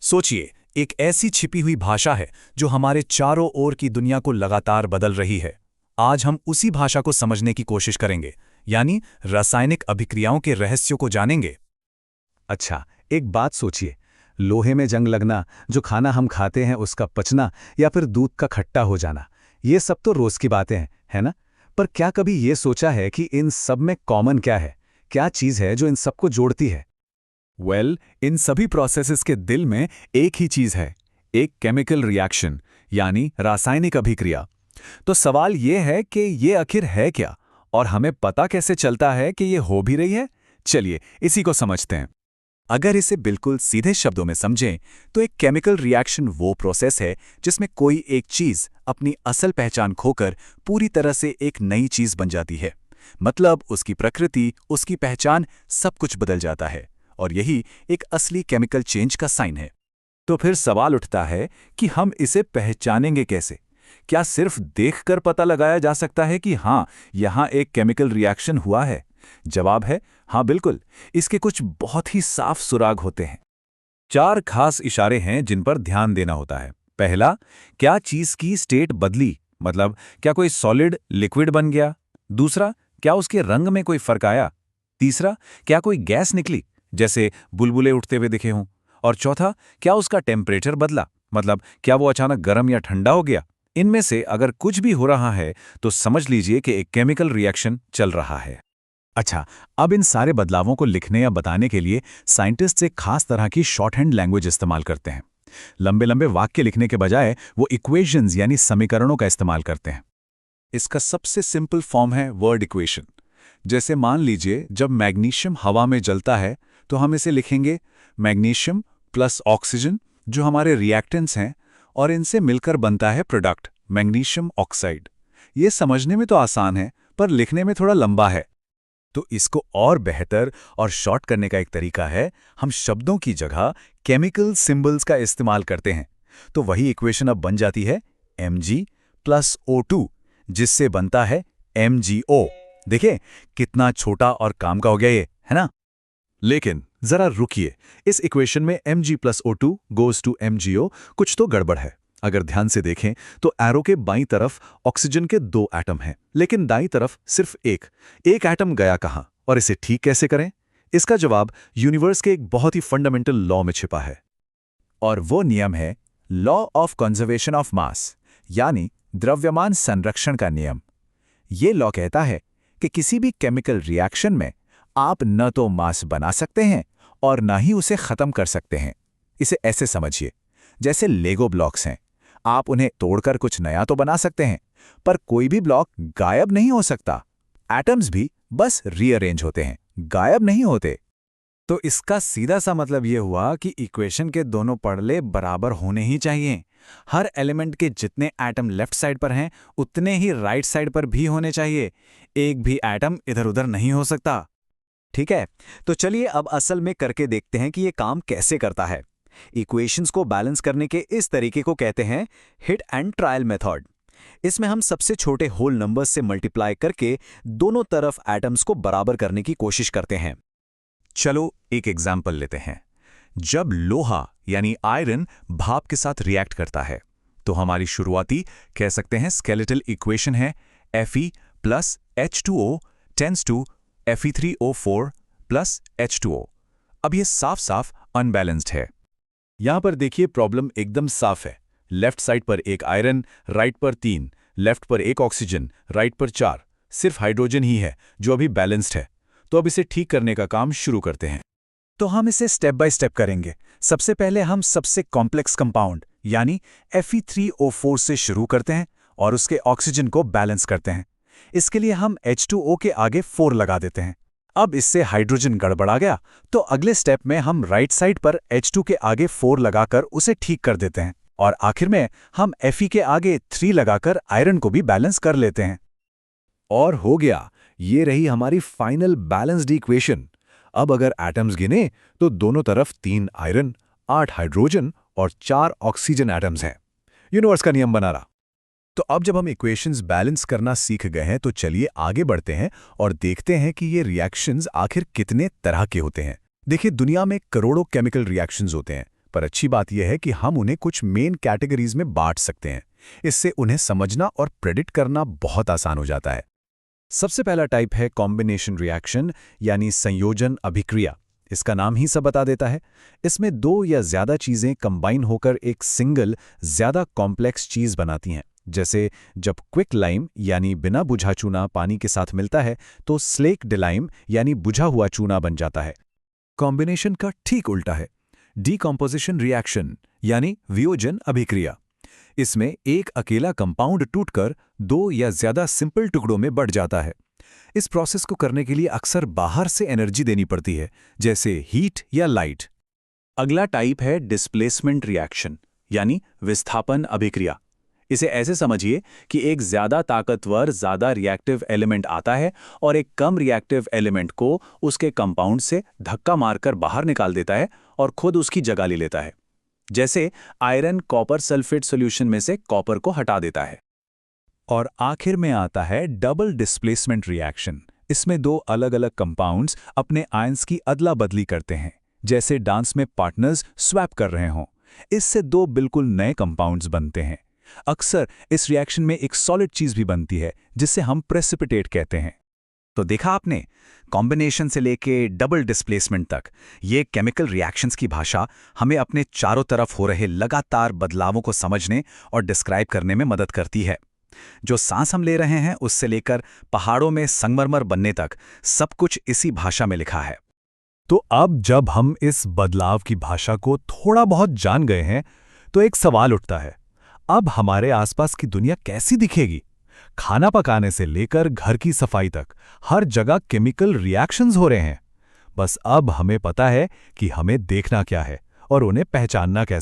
सोचिए, एक ऐसी छिपी हुई भाषा है जो हमारे चारों ओर की दुनिया को लगातार बदल रही है। आज हम उसी भाषा को समझने की कोशिश करेंगे, यानी रासायनिक अभिक्रियाओं के रहस्यों को जानेंगे। अच्छा, एक बात सोचिए, लोहे में जंग लगना, जो खाना हम खाते हैं उसका पचना या फिर दूध का खट्टा हो जाना, ये सब तो रोज की बातें हैं, है ना? पर क्या कभी ये सोचा है कि इन सब में कॉमन क्या है? क्या चीज़ है जो इन सबको जोड़ती है? इन सभी प्रोसेसेस के दिल में एक ही चीज है, एक केमिकल रिएक्शन, यानी रासायनिक अभिक्रिया। तो सवाल ये है कि ये आखिर है क्या, और हमें पता कैसे चलता है कि ये हो भी रही है? चलिए इसी को समझते हैं। अगर इसे बिल्कुल सीधे शब्दों में समझें तो एक केमिकल रिएक्शन वो प्रोसेस है जिसमें कोई एक चीज अपनी असल पहचान खोकर पूरी तरह से एक नई चीज बन जाती है। मतलब उसकी प्रकृति, उसकी पहचान, सब कुछ बदल जाता है, और यही एक असली केमिकल चेंज का साइन है। तो फिर सवाल उठता है कि हम इसे पहचानेंगे कैसे? क्या सिर्फ देखकर पता लगाया जा सकता है कि हाँ, यहाँ एक केमिकल रिएक्शन हुआ है? जवाब है हाँ, बिल्कुल। इसके कुछ बहुत ही साफ सुराग होते हैं। 4 खास इशारे हैं जिन पर ध्यान देना होता है। पहला, क्या चीज की स्टेट बदली, मतलब क्या कोई सॉलिड लिक्विड बन गया? दूसरा, क्या उसके रंग में कोई फर्क आया? तीसरा, क्या कोई गैस निकली, जैसे बुलबुले उठते हुए दिखे हों? और चौथा, क्या उसका टेम्परेचर बदला, मतलब क्या वो अचानक गर्म या ठंडा हो गया? इनमें से अगर कुछ भी हो रहा है तो समझ लीजिए कि एक केमिकल रिएक्शन चल रहा है। अच्छा, अब इन सारे बदलावों को लिखने या बताने के लिए साइंटिस्ट एक खास तरह की शॉर्टहैंड लैंग्वेज इस्तेमाल करते हैं। लंबे लंबे वाक्य लिखने के बजाय वो इक्वेशंस यानी समीकरणों का इस्तेमाल करते हैं। इसका सबसे सिंपल फॉर्म है वर्ड इक्वेशन। जैसे मान लीजिए, जब मैग्नीशियम हवा में जलता है तो हम इसे लिखेंगे मैग्नीशियम प्लस ऑक्सीजन, जो हमारे रिएक्टेंट्स हैं, और इनसे मिलकर बनता है प्रोडक्ट मैग्नीशियम ऑक्साइड। ये समझने में तो आसान है, पर लिखने में थोड़ा लंबा है। तो इसको और बेहतर और शॉर्ट करने का एक तरीका है, हम शब्दों की जगह केमिकल सिंबल्स का इस्तेमाल करते हैं। तो वही इक्वेशन अब बन जाती है Mg प्लस O2, जिससे बनता है MgO। देखिए कितना छोटा और काम का हो गया ये, है ना? लेकिन जरा रुकिए, इस इक्वेशन में Mg plus O2 goes to MgO, कुछ तो गड़बड़ है। अगर ध्यान से देखें तो एरो के बाईं तरफ ऑक्सीजन के 2 एटम हैं, लेकिन दाईं तरफ सिर्फ एक एटम गया कहां, और इसे ठीक कैसे करें? इसका जवाब यूनिवर्स के एक बहुत ही फंडामेंटल लॉ में छिपा है। और वो नियम है law of conservation of mass, यानी द्रव्यमान संरक्षण का नियम। ये लॉ कहता है कि किसी भी केमिकल रिएक्शन में आप न तो मास बना सकते हैं और न ही उसे खत्म कर सकते हैं। इसे ऐसे समझिए, जैसे लेगो ब्लॉक्स हैं। आप उन्हें तोड़कर कुछ नया तो बना सकते हैं, पर कोई भी ब्लॉक गायब नहीं हो सकता। एटम्स भी बस रीअरेंज होते हैं, गायब नहीं होते। तो इसका सीधा सा मतलब ये हुआ कि इक्वेशन के दोनों पड़ले बराबर होने ही चाहिए। हर एलिमेंट के जितने एटम लेफ्ट साइड पर हैं, उतने ही राइट साइड पर भी होने चाहिए। एक भी एटम इधर उधर नहीं हो सकता। ठीक है, तो चलिए अब असल में करके देखते हैं कि ये काम कैसे करता है। इक्वेशंस को बैलेंस करने के इस तरीके को कहते हैं हिट एंड ट्रायल मेथड। इसमें हम सबसे छोटे होल नंबर्स से मल्टीप्लाई करके दोनों तरफ एटम्स को बराबर करने की कोशिश करते हैं। चलो एक एग्जाम्पल लेते हैं। जब लोहा यानी आयरन भाप के साथ रिएक्ट करता है तो हमारी शुरुआती कह सकते हैं स्केलेटल इक्वेशन है Fe plus H2O tends to Fe3O4 plus H2O। अब ये साफ साफ अनबैलेंस्ड है। यहां पर देखिए प्रॉब्लम एकदम साफ है। लेफ्ट साइड पर एक आयरन, राइट पर 3, लेफ्ट पर एक ऑक्सीजन, राइट पर 4, सिर्फ हाइड्रोजन ही है जो अभी बैलेंस्ड है। तो अब इसे ठीक करने का काम शुरू करते हैं। तो हम इसे स्टेप बाय स्टेप करेंगे। सबसे पहले हम सबसे कॉम्प्लेक्स कंपाउंड यानी Fe3O4 से शुरू करते हैं और उसके ऑक्सीजन को बैलेंस करते हैं। इसके लिए हम H2O के आगे 4 लगा देते हैं। अब इससे हाइड्रोजन गड़बड़ा गया, तो अगले स्टेप में हम राइट साइड पर H2 के आगे 4 लगाकर उसे ठीक कर देते हैं, और आखिर में हम Fe के आगे 3 लगाकर आयरन को भी बैलेंस कर लेते हैं। और हो गया, ये रही हमारी फाइनल बैलेंस्ड इक्वेशन। अब अगर एटम्स गिने तो दोनों तरफ 3 आयरन, 8 हाइड्रोजन और 4 ऑक्सीजन एटम्स हैं। यूनिवर्स का नियम बना रहा। तो अब जब हम इक्वेशंस बैलेंस करना सीख गए हैं तो चलिए आगे बढ़ते हैं और देखते हैं कि ये रिएक्शंस आखिर कितने तरह के होते हैं। देखिए, दुनिया में करोड़ों केमिकल रिएक्शंस होते हैं, पर अच्छी बात यह है कि हम उन्हें कुछ मेन कैटेगरीज में बांट सकते हैं। इससे उन्हें समझना और प्रेडिक्ट करना बहुत आसान हो जाता है। सबसे पहला टाइप है कॉम्बिनेशन रिएक्शन, यानी संयोजन अभिक्रिया। इसका नाम ही सब बता देता है। इसमें दो या ज़्यादा चीज़ें कंबाइन होकर एक सिंगल, ज़्यादा कॉम्प्लेक्स चीज़ बनाती हैं। जैसे जब क्विक लाइम यानी बिना बुझा चूना पानी के साथ मिलता है तो स्लेक डिलाइम यानी बुझा हुआ चूना बन जाता है। कॉम्बिनेशन का ठीक उल्टा है डीकॉम्पोजिशन रिएक्शन यानी वियोजन अभिक्रिया। इसमें एक अकेला कंपाउंड टूटकर दो या ज्यादा सिंपल टुकड़ों में बढ़ जाता है। इस प्रोसेस को करने के लिए अक्सर बाहर से एनर्जी देनी पड़ती है, जैसे हीट या लाइट। अगला टाइप है डिस्प्लेसमेंट रिएक्शन यानी विस्थापन अभिक्रिया। इसे ऐसे समझिए कि एक ज्यादा ताकतवर ज्यादा रिएक्टिव एलिमेंट आता है और एक कम रिएक्टिव एलिमेंट को उसके कंपाउंड से धक्का मारकर बाहर निकाल देता है और खुद उसकी जगह ले लेता है। जैसे आयरन कॉपर सल्फेट सॉल्यूशन में से कॉपर को हटा देता है। और आखिर में आता है डबल डिस्प्लेसमेंट रिएक्शन। इसमें दो अलग अलग कंपाउंड्स अपने आयंस की अदला बदली करते हैं, जैसे डांस में पार्टनर्स स्वैप कर रहे हों। इससे दो बिल्कुल नए कंपाउंड्स बनते हैं। अक्सर इस रिएक्शन में एक सॉलिड चीज भी बनती है जिसे हम प्रेसिपिटेट कहते हैं। तो देखा आपने, कॉम्बिनेशन से लेके डबल डिस्प्लेसमेंट तक ये केमिकल रिएक्शंस की भाषा हमें अपने चारों तरफ हो रहे लगातार बदलावों को समझने और डिस्क्राइब करने में मदद करती है। जो सांस हम ले रहे हैं उससे लेकर पहाड़ों में संगमरमर बनने तक सब कुछ इसी भाषा में लिखा है। तो अब जब हम इस बदलाव की भाषा को थोड़ा बहुत जान गए हैं तो एक सवाल उठता है, अब हमारे आसपास की दुनिया कैसी दिखेगी? खाना पकाने से लेकर घर की सफाई तक हर जगह केमिकल रिएक्शंस हो रहे हैं। बस अब हमें पता है कि हमें देखना क्या है और उन्हें पहचानना कैसे है।